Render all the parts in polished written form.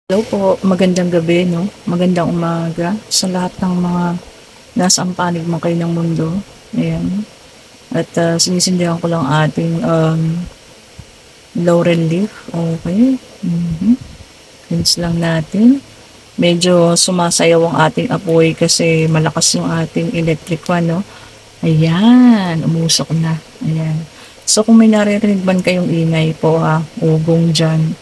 Hello po, magandang gabi, no? Magandang umaga sa lahat ng mga nasa panig mo kayo ng mundo. Ayan. At sinisindihan ko lang ating laurel leaf. Okay. Rinse lang natin. Medyo sumasayaw ang ating apoy kasi malakas yung ating electric fan, no? Ayan, umusok na. Ayan. So kung may naririnig man kayong ingay po ugong dyan,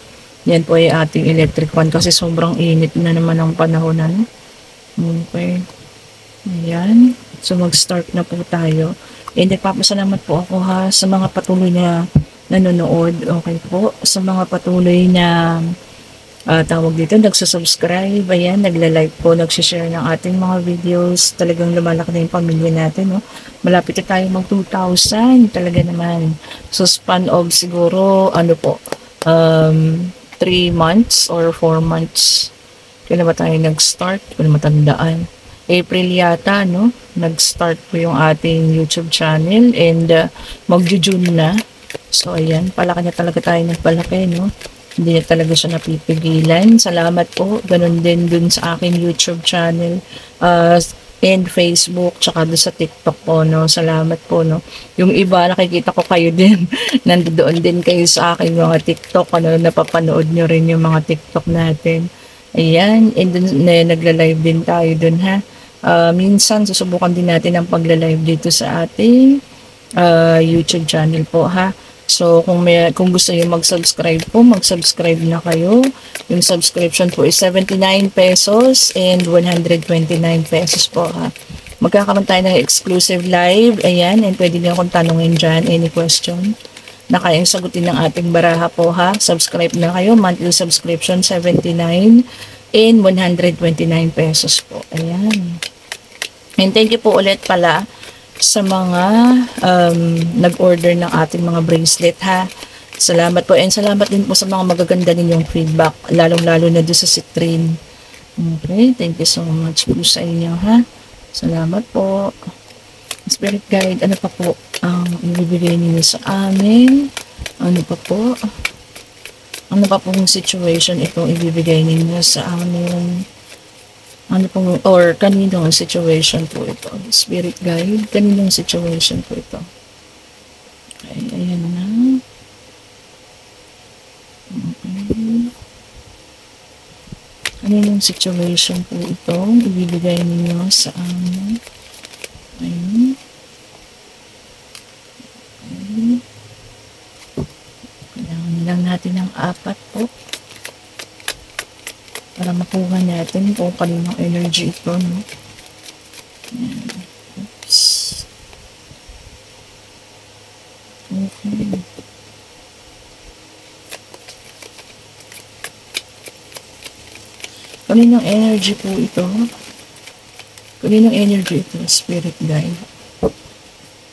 yan po ay ating electric fan kasi sobrang init na naman ang panahon na. Okay. Ayan. So mag-start na po tayo. And nagpapasalamat po ako sa mga patuloy na nanonood. Okay po. Sa mga patuloy na tawag dito, nagsusubscribe, ayan, nagla-like po, nagsishare ng ating mga videos. Talagang lumalaki na yung pamilya natin, no? Malapit na tayo mag 2,000, talaga naman. So, span of siguro, 3 months or 4 months. Kailan ba tayo nag-start? Kung matandaan. April yata, no? Nag-start po yung ating YouTube channel and mag-June na. So, ayan, palaki na talaga tayo nagpalaki, no? Hindi na talaga siya napipigilan. Salamat po. Ganon din dun sa aking YouTube channel and Facebook, tsaka doon sa TikTok po, no? Salamat po, no? Yung iba, nakikita ko kayo din. Nandoon din kayo sa aking mga TikTok, ano, napapanood nyo rin yung mga TikTok natin. Ayan, and dun, nagla-live din tayo dun, ha? Minsan, susubukan din natin ang pagla-live dito sa ating YouTube channel po, ha? So, kung gusto niyo mag-subscribe po, mag-subscribe na kayo. Yung subscription po is 79 pesos and 129 pesos po, ha. Magkakaroon tayo ng exclusive live. Ayan, and pwede niyo akong tanungin dyan. Any question na kayang sagutin ng ating baraha po, ha. Subscribe na kayo. Monthly subscription, 79 and 129 pesos po. Ayan. And thank you po ulit pala sa mga nag-order ng ating mga bracelet, ha. Salamat po and salamat din po sa mga magaganda ninyong feedback, lalong-lalo na doon sa citrine. Okay, thank you so much po sa inyo, ha. Salamat po. Spirit guide, ano pa po ang ibibigay niyo sa amin? Ano pa po? Ano pa pong situation itong ibibigay ninyo sa amin? Ano pong, or kaninong situation po ito? Spirit guide, kaninong situation po ito? Okay, ayan na. Okay. Kaninong situation po ito? Ibibigay ninyo sa amin. Ayan. Okay. Kailangan lang natin ng 4 po. Para makuha natin kung kaninong energy ito, no? Oops. Okay. Kaninong energy po ito? Kaninong energy ito? Spirit guide.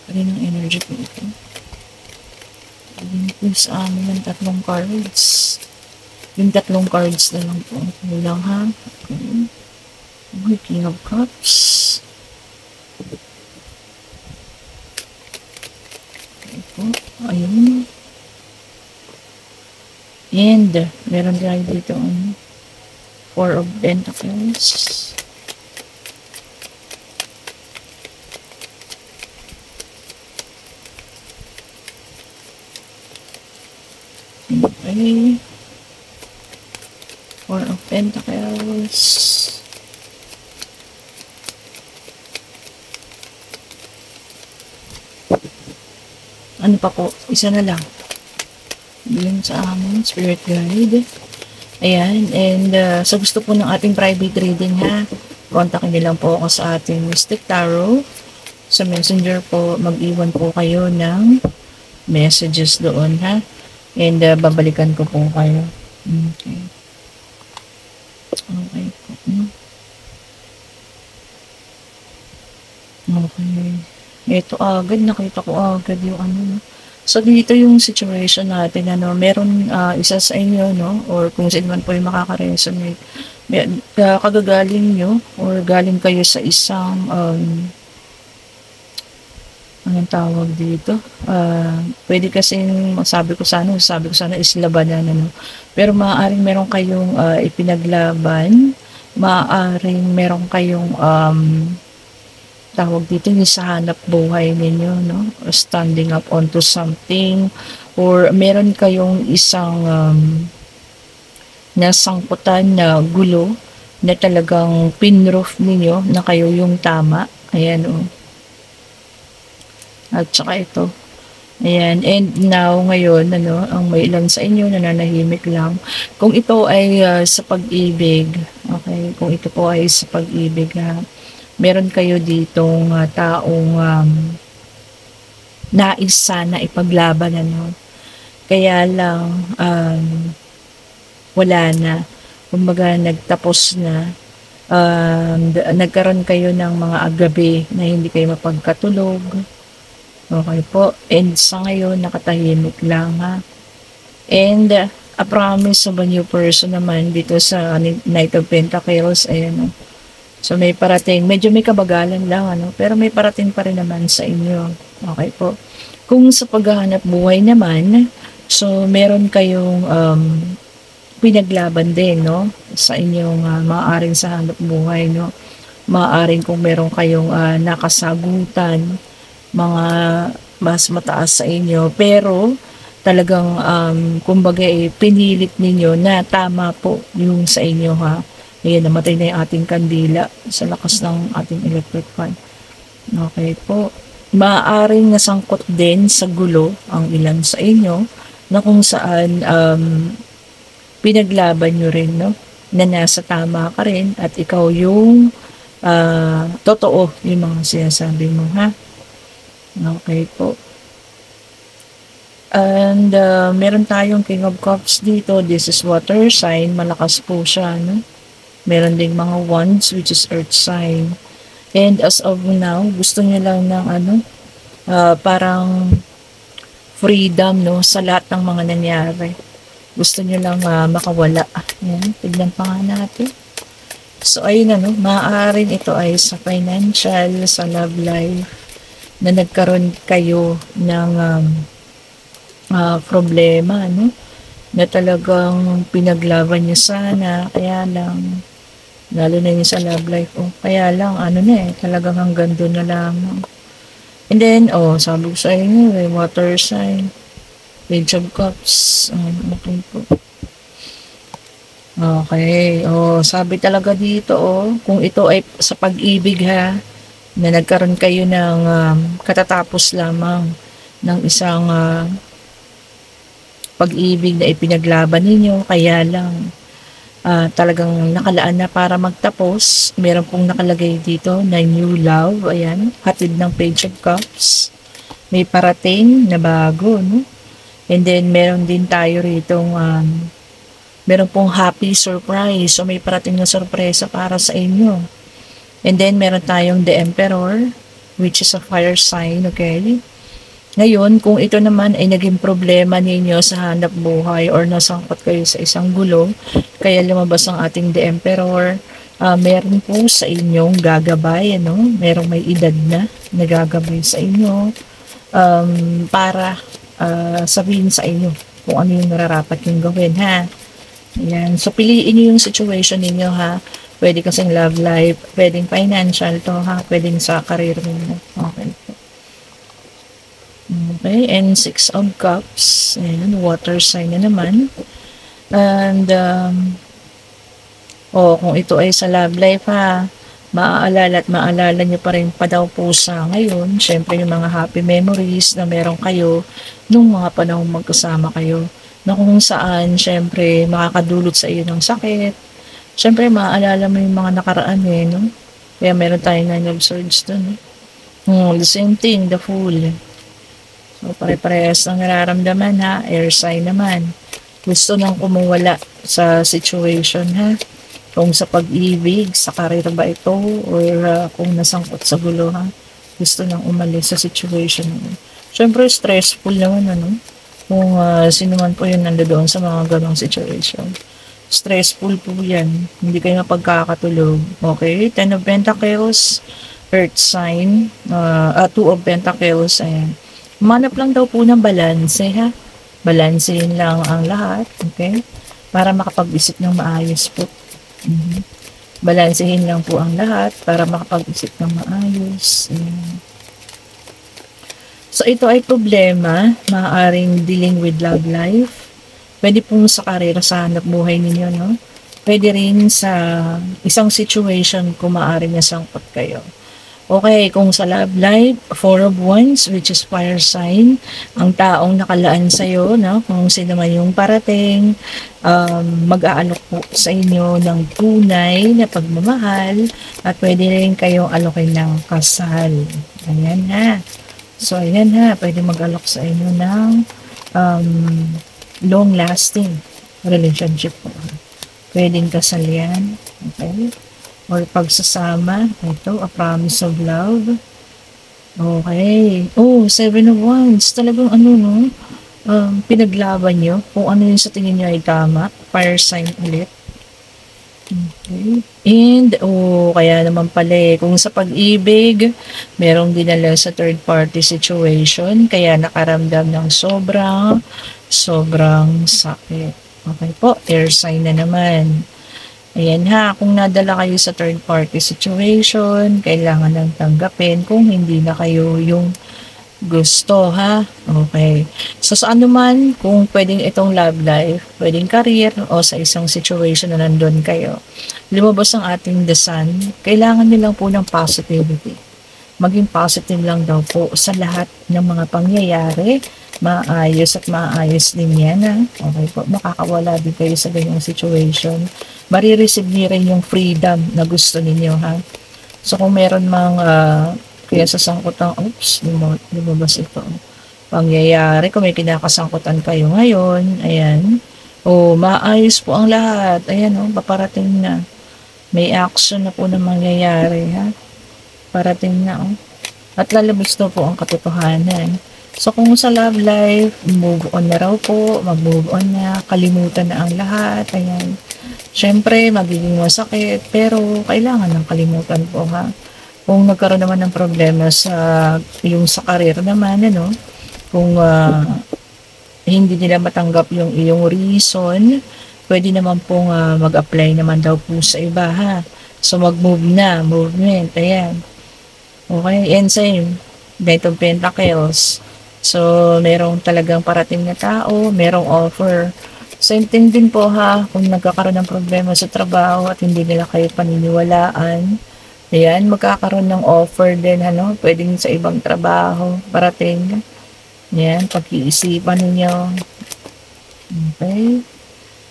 Kaninong energy po ito? Kaninong po sa amin ng 3 cards. Yung 3 cards na lang po. Kulang, ha? Okay. Okay, King of Cups. Okay po. Ayun. And, meron tayo dito ang 4 of Pentacles. Okay. 4 of Pentacles. Ano pa po? Isa na lang. Yun sa amin, Spirit Guide. Ayan, and sa gusto po ng ating private reading, ha, kontakin niyo lang po ako sa ating Mystic Tarot. Sa Messenger po, mag-iwan po kayo ng messages doon, ha. And babalikan ko po kayo. Okay. Okay po. Okay. Ito agad, nakita ko agad yung ano. So, dito yung situation natin, ano, meron isa sa inyo, no, or kung sino man po yung makaka-resonate, kagagaling nyo, or galing kayo sa isang, anong tawag dito? Pwede kasing sabi ko sana is labanan, ano. Pero maaaring meron kayong ipinaglaban, maaaring meron kayong tawag dito yung sa hanap buhay ninyo, no? Or standing up onto something, or meron kayong isang nasangkutan na gulo na talagang pinroof ninyo na kayo yung tama. Ayan, oh. At saka ito. Ayan. And now, ngayon, ano, ang may ilan sa inyo nananahimik lang. Kung ito ay sa pag-ibig, okay, kung ito po ay sa pag-ibig, ha, meron kayo ditong taong nais sana ipaglaban, ano. Kaya lang, wala na. Kumbaga, nagtapos na. Nagkaroon kayo ng mga agabi na hindi kayo mapagkatulog. Okay po. And sa ngayon, nakatahimik lang, ha. And a promise of a new person naman dito sa Knight of Pentacles. Ayan, oh. So, may parating. Medyo may kabagalan lang, ano. Pero may parating pa rin naman sa inyo. Okay po. Kung sa paghahanap buhay naman, so, meron kayong pinaglaban din, no? Sa inyong maaaring sa hanap buhay, no? Maaaring kung meron kayong nakasagutan, mga mas mataas sa inyo, pero talagang kumbaga pinilit ninyo na tama po yung sa inyo, ha. Ayan, namatay na yung ating kandila sa lakas ng ating electric fan. Okay po. Maaaring nasangkot din sa gulo ang ilan sa inyo na kung saan pinaglaban nyo rin, no? Na nasa tama ka rin at ikaw yung totoo yung mga sinasabi mo, ha? Okay po. And meron tayong King of Cups dito. This is water sign. Malakas po siya, no? Meron ding mga wands, which is earth sign. And as of now, gusto niya lang ng parang freedom, no? Sa lahat ng mga nangyari. Gusto nyo lang makawala. Ayan, tignan pa nga natin. So, ayun na, no? Maaaring ito ay sa financial, sa love life, na nagkaroon kayo ng problema, no? Na talagang pinaglaban nyo sana, kaya lang, lalo na yun sa love life, oh, kaya lang, talagang hanggang doon na lang. And then, sabi ko sa inyo, water sign, Page of Cups. Okay po. Okay. Sabi talaga dito, kung ito ay sa pag-ibig, ha, na nagkaroon kayo ng katatapos lamang ng isang pag-ibig na ipinaglaban ninyo, kaya lang talagang nakalaan na para magtapos. Meron pong nakalagay dito na new love. Ayan, hatid ng Page of Cups. May parating na bago, no? And then, meron din tayo ritong, meron pong happy surprise. So, may parating na sorpresa para sa inyo. And then, meron tayong the Emperor, which is a fire sign, okay? Ngayon, kung ito naman ay naging problema ninyo sa hanap buhay or nasangkot kayo sa isang gulo, kaya lumabas ang ating the Emperor, meron po sa inyong gagabay, ano? Merong may edad na nagagabay sa inyo para sabihin sa inyo kung ano yung nararapat yung gawin, ha. Ayan. So, piliin nyo yung situation ninyo, ha. Pwede kasing love life, pwedeng financial to, ha. Pwedeng sa career ninyo. Okay. Okay. And 6 of Cups. Ayan. Water sign na naman. And, kung ito ay sa love life, ha, maalala nyo pa rin pa daw po sa ngayon, syempre yung mga happy memories na meron kayo nung mga panahon magkasama kayo, na kung saan, syempre, makakadulot sa iyo ng sakit. Syempre, maalala mo yung mga nakaraan, no? Kaya meron tayong 9 of Swords dun, the same thing, the Fool. So, pare-parehas ng nararamdaman, ha? Air sign naman. Gusto nang kumuwala sa situation, ha? Kung sa pag-ibig, sa karir ba ito, or kung nasangkot sa gulo, ha? Gusto nang umalis sa situation. Siyempre, stressful naman, ano? Kung sino man po yun nandoon sa mga ganong situation. Stressful po yan. Hindi kayo mapagkakatulog. Okay? 10 of Pentacles. Earth sign, Two of Pentacles, ayan. Manap lang daw po ng balanse, ha? Balansehin lang ang lahat, okay? Para makapag-isip ng maayos po. Balansehin lang po ang lahat para makapag-isip ng maayos. Ayan. So, ito ay problema, maaaring dealing with love life. Pwede pong sa karera, sa hanap buhay ninyo, no? Pwede rin sa isang situation kung maaaring nasangkot kayo. Okay, kung sa love life, Four of Wands, which is fire sign, ang taong nakalaan sa'yo, no? Kung sino man yung parating, mag-aalok po sa inyo ng tunay na pagmamahal at pwede rin kayong alokin ng kasal. Ayan ha. So, ayan ha, pwede mag-alok sa inyo ng long-lasting relationship po. Pwedeng kasal yan. Okay? Or pagsasama. Ito, a promise of love. Okay. Oh, Seven of Wands. Talagang no? Pinaglaban nyo. Kung ano yung sa tingin nyo ay tama. Fire sign ulit. Okay. And, kaya naman pala kung sa pag-ibig, merong dinala sa third party situation, kaya nakaramdam ng sobrang sakit. Okay po, air sign na naman. Ayan ha, kung nadala kayo sa third party situation, kailangan nang tanggapin kung hindi na kayo yung gusto, ha? Okay. So, sa anuman, kung pwedeng itong love life, pwedeng career, o sa isang situation na nandun kayo, lumabas ang ating the sun, kailangan nilang po ng positivity. Maging positive lang daw po sa lahat ng mga pangyayari, maayos at maayos din yan, ha? Okay po, makakawala din kayo sa ganyang situation. Marireceive niyo rin yung freedom na gusto ninyo, ha? So, kung meron mang kaya sa sangkutan, lumabas ito. Pangyayari, kung may kinakasangkutan kayo ngayon, ayan, maayos po ang lahat. Ayan, paparating na. May action na po na mangyayari, ha? Parating na, At lalabas na po ang katotohanan. So, kung sa love life, move on na raw po, mag-move on na, kalimutan na ang lahat, ayan. Siyempre, magiging masakit, pero kailangan ng kalimutan po, ha? Kung nagkaroon naman ng problema sa career naman, kung hindi nila matanggap yung iyong reason, pwede naman pong mag-apply naman daw po sa iba, ha? So, mag-move na, movement, ayan. Okay, and same, Knight of Pentacles. So, merong talagang parating na tao, merong offer. Same thing din po, ha, kung nagkakaroon ng problema sa trabaho at hindi nila kayo paniniwalaan, ayan, magkakaroon ng offer din, pwedeng sa ibang trabaho, parating. Ayan, pag-iisipan ninyo. Okay.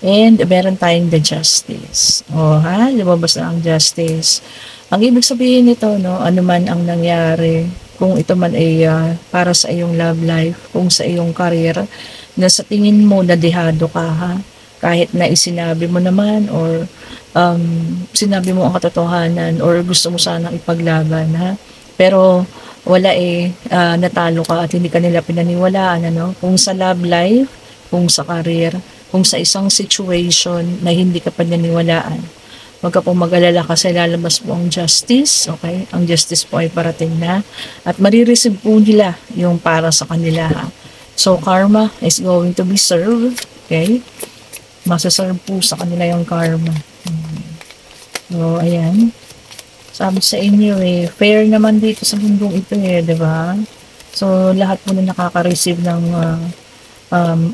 And, meron tayong the justice. Lumabas na ang justice. Ang ibig sabihin nito, ano man ang nangyari, kung ito man ay para sa iyong love life, kung sa iyong career, na sa tingin mo nadehado ka, ha? Kahit na isinabi mo naman or sinabi mo ang katotohanan or gusto mo sanang ipaglaban, ha? Pero wala natalo ka at hindi ka nila pinaniwalaan, kung sa love life, kung sa career, kung sa isang situation na hindi ka pinaniwalaan, wag ka pong mag-alala kasi lalabas po ang justice, okay? Ang justice po ay parating na at marireceive po nila yung para sa kanila, ha? So, karma is going to be served, okay? Masaserve po sa kanila yung karma. So, ayan. Sabi sa inyo, fair naman dito sa mundong ito, di ba? So, lahat po na nakaka-receive ng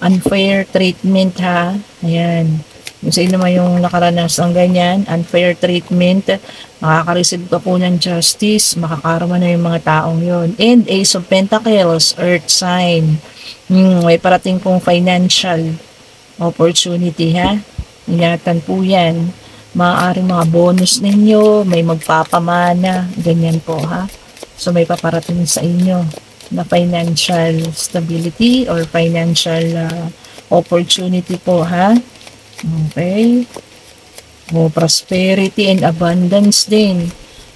unfair treatment, ha? Ayan. Kung sino naman yung nakaranas ng ganyan, unfair treatment, makaka-receive ka po ng justice, makakarma na yung mga taong yon. And Ace of Pentacles, Earth sign. May parating pong financial opportunity, ha? Ingatan po yan. Maaaring mga bonus ninyo, may magpapamana, ganyan po, ha? So, may paparating sa inyo na financial stability or financial opportunity po, ha? Okay. Prosperity and abundance din.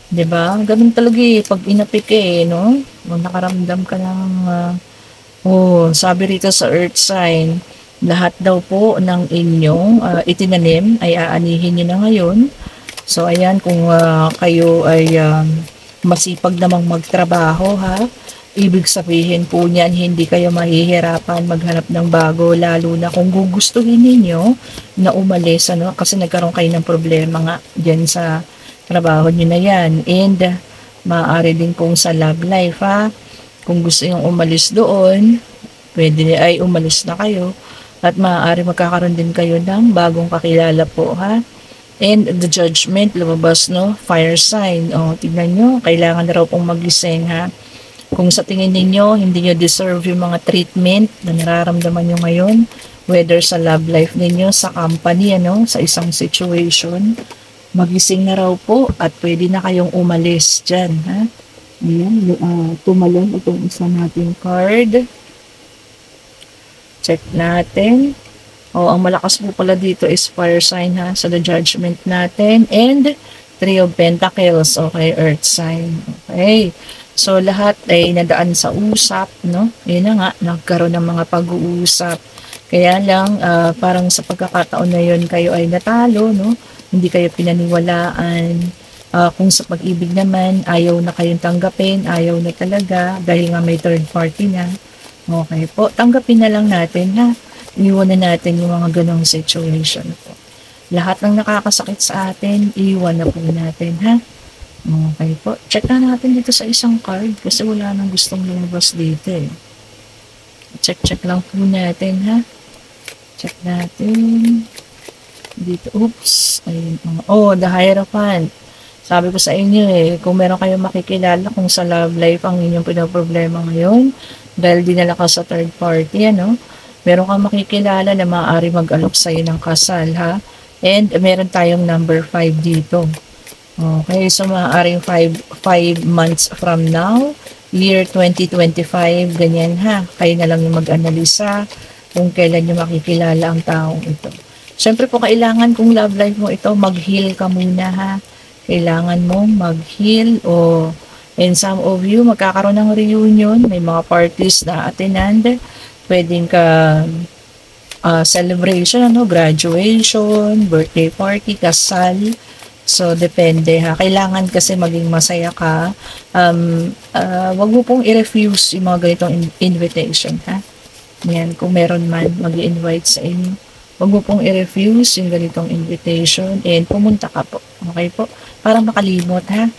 'Di ba? Ganun talaga pag inapik no? Kung nakaramdam ka ng sabi rito sa earth sign, lahat daw po ng inyong itinanim ay aanihin niyo na ngayon. So ayan, kung kayo ay masipag namang magtrabaho ha. Ibig sabihin po niyan, hindi kayo mahihirapan maghanap ng bago, lalo na kung gugustuhin ninyo na umalis, ano, kasi nagkaroon kayo ng problema nga dyan sa trabaho nyo na yan. And maaari din kung sa love life ha, kung gusto yung umalis doon, pwede ay umalis na kayo at maaari magkakaroon din kayo ng bagong kakilala po ha. And the judgment, lumabas no, fire sign. O, tignan nyo, kailangan na raw pong magising ha. Kung sa tingin ninyo, hindi nyo deserve yung mga treatment na nararamdaman nyo ngayon, whether sa love life ninyo, sa company, ano, sa isang situation, magising na raw po at pwede na kayong umalis dyan. Ha? Ayan, tumalon itong isa nating card. Check natin. O, ang malakas po pala dito is fire sign ha, sa the judgment natin. And Three of Pentacles, okay, earth sign. Okay. So, lahat ay nadaan sa usap, no? Yun na nga, nagkaroon ng mga pag-uusap. Kaya lang, parang sa pagkakataon na yun, kayo ay natalo, no? Hindi kayo pinaniwalaan. Kung sa pag-ibig naman, ayaw na kayong tanggapin, ayaw na talaga, dahil nga may third party na. Okay po, tanggapin na lang natin, ha? Iwanan natin yung mga ganong situation po. Lahat ng nakakasakit sa atin, iwan na po natin, ha? Okay po. Check na natin dito sa isang card kasi wala nang gustong lumabas dito eh. Check lang po natin ha. Check natin. Dito. Oops. Ayun. Oh, the Hierophant. Sabi ko sa inyo eh, kung meron kayong makikilala kung sa love life ang inyong pinaproblema ngayon, dahil dinala ka sa third party, ano, meron kang makikilala na maaari mag-alok sa'yo ng kasal ha. And meron tayong number 5 dito. Okay, so maaaring 5 months from now, year 2025, ganyan ha. Kayo na lang yung mag-analisa kung kailan nyo makikilala ang taong ito. Siyempre po, kailangan kung love life mo ito, mag-heal ka muna ha. Kailangan mo mag-heal and some of you, magkakaroon ng reunion, may mga parties na attendant, pwedeng ka celebration, ano, graduation, birthday party, kasal. So, depende ha. Kailangan kasi maging masaya ka. Wag mo pong i-refuse yung mga ganitong invitation ha. Yan, kung meron man mag-i-invite sa inyo. Wag mo pong i-refuse yung ganitong invitation and pumunta ka po. Okay po? Para makalimot ha.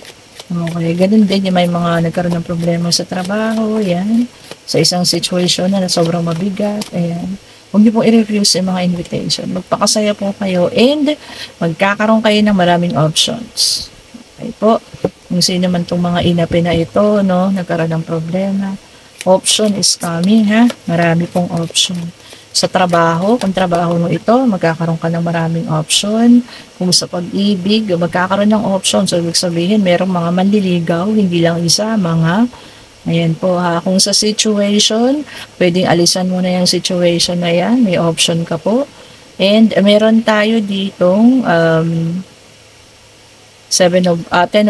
Okay, ganun din yung may mga nagkaroon ng problema sa trabaho. Yan. Sa isang situation na sobrang mabigat. Ayan. Huwag niyo pong i-refuse yung mga invitation. Magpakasaya po kayo and magkakaroon kayo ng maraming options. Okay po. Kung sino man itong mga inapi na ito, no, nagkaroon ng problema. Option is coming, ha? Marami pong option. Sa trabaho, kung trabaho mo ito, magkakaroon ka ng maraming option. Kung sa pag-ibig, magkakaroon ng option. So, ibig sabihin, merong mga manliligaw, hindi lang isa, mga ayan po ha, kung sa situation, pwedeng alisan mo na yung situation na yan, may option ka po. And meron tayo ditong 10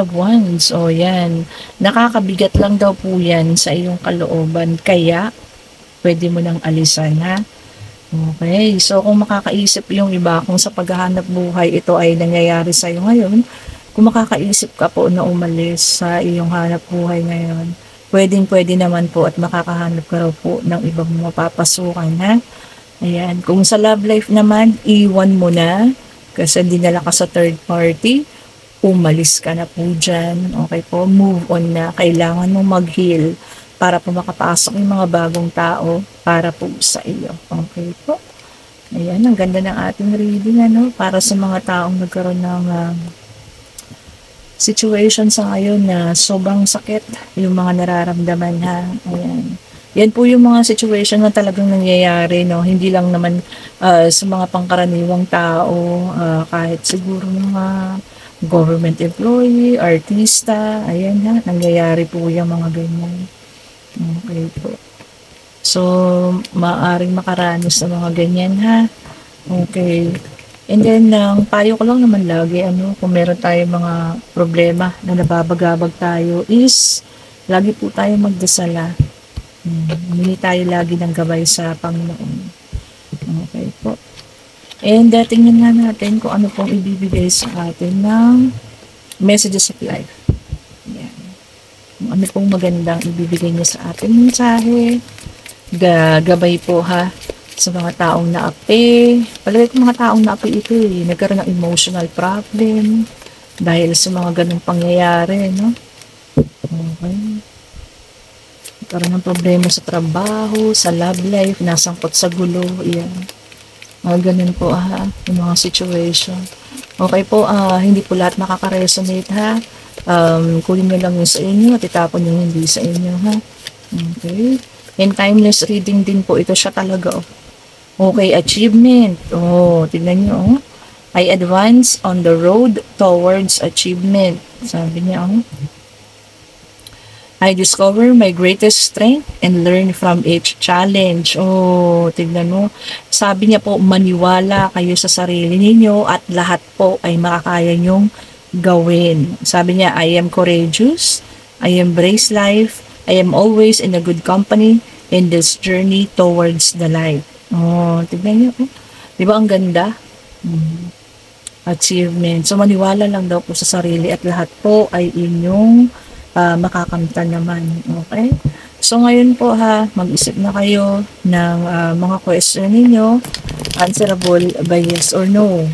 of Wands. O yan, nakakabigat lang daw po yan sa iyong kalooban, kaya pwede mo nang alisan ha. Okay, so kung makakaisip yung iba, kung sa paghahanap buhay ito ay nangyayari sa iyo ngayon, kung makakaisip ka po na umalis sa iyong hanap buhay ngayon, pwedeng-pwede naman po at makakahanap ka raw po ng ibang mapapasukan ha. Ayan. Kung sa love life naman, iwan mo na kasi dinala ka sa third party. Umalis ka na po dyan. Okay po, move on na. Kailangan mong mag-heal para po makapasok yung mga bagong tao para po sa iyo. Okay po. Ayan, ang ganda ng ating reading ano, para sa mga taong nagkaroon ng situation sa ngayon na sobrang sakit yung mga nararamdaman ha. Ayan. Yan po yung mga situation na talagang nangyayari, no? Hindi lang naman sa mga pangkaraniwang tao, kahit siguro mga government employee, artista, ayan ha, nangyayari po yung mga ganyan. Okay po. So, maaaring makaranas sa mga ganyan ha. Okay. And then, payo ko lang naman lagi, kung meron tayong mga problema na nababagabag tayo is, lagi po tayo magdasala. Humingi tayo lagi ng gabay sa Panginoon. Okay po. And tingnan nga natin kung ano pong ibibigay sa atin ng messages of life. Yan. Ano pong magandang ibibigay niya sa ating mensahe. Gabay po ha sa mga taong naapi. Palagay ko mga taong naapi ito nagkaroon ng emotional problem dahil sa mga ganong pangyayari, no? Okay. Nagkaroon ng problema sa trabaho, sa love life, nasangkot sa gulo, yan. Mga ganun po ha, yung mga situation. Okay po, hindi po lahat makaka-resonate ha. Kunin nyo lang yung sa inyo at itapon yung hindi sa inyo ha. Okay. And timeless reading din po ito siya talaga. Okay, achievement. Tignan nyo. I advance on the road towards achievement. Sabi niya, I discover my greatest strength and learn from each challenge. Tignan mo. Sabi niya po, maniwala kayo sa sarili ninyo at lahat po ay makakaya nyong gawin. Sabi niya, I am courageous. I embrace life. I am always in a good company in this journey towards the light. Tignan niyo. Di ba ang ganda? Achievement. So, maniwala lang daw po sa sarili at lahat po ay inyong makakamtan naman. Okay? So, ngayon po ha, mag-isip na kayo ng mga question ninyo. Answerable by yes or no.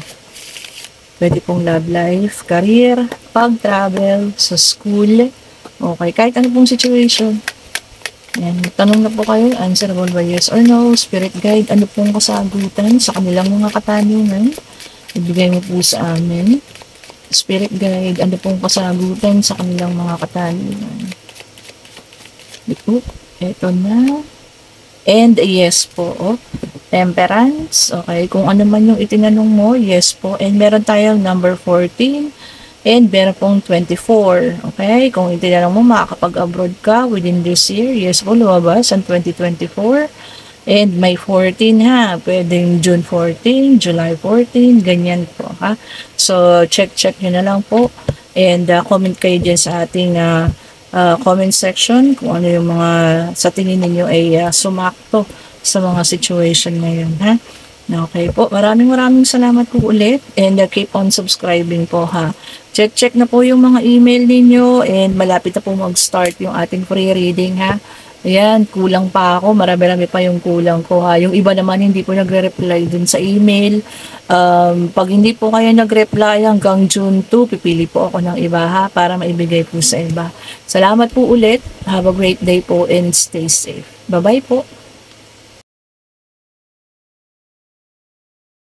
Pwede pong love life, career, pag-travel, sa school. Okay, kahit ano pong situation. Yan, tanong na po kayo, answerable by yes or no. Spirit guide, ano pong kasagutan sa kanilang mga katanungan. Ibigay mo po sa amin. Spirit guide, ano pong kasagutan sa kanilang mga katanungan. Ito na. And yes po. Temperance. Okay, kung ano man yung itinanong mo, yes po. And meron tayong number 14. And meron pong 24. Okay, kung itinanong mo, makakapag-abroad ka within this year. Yes po, lumabas ang 2024. And may 14 ha. Pwedeng June 14, July 14, ganyan po ha. So, check nyo na lang po. And comment kayo dyan sa ating comment section kung ano yung mga sa tingin ninyo ay sumakto sa mga situation ngayon ha. Okay po. Maraming salamat po ulit. And keep on subscribing po ha. Check na po yung mga email ninyo. And malapit na po mag-start yung ating free reading ha. Ayan, kulang pa ako. Marami pa yung kulang ko ha. Yung iba naman hindi po nagre-reply dun sa email. Pag hindi po kayo nag-reply hanggang June 2, pipili po ako ng iba ha para maibigay po sa iba. Salamat po ulit. Have a great day po and stay safe. Bye-bye po.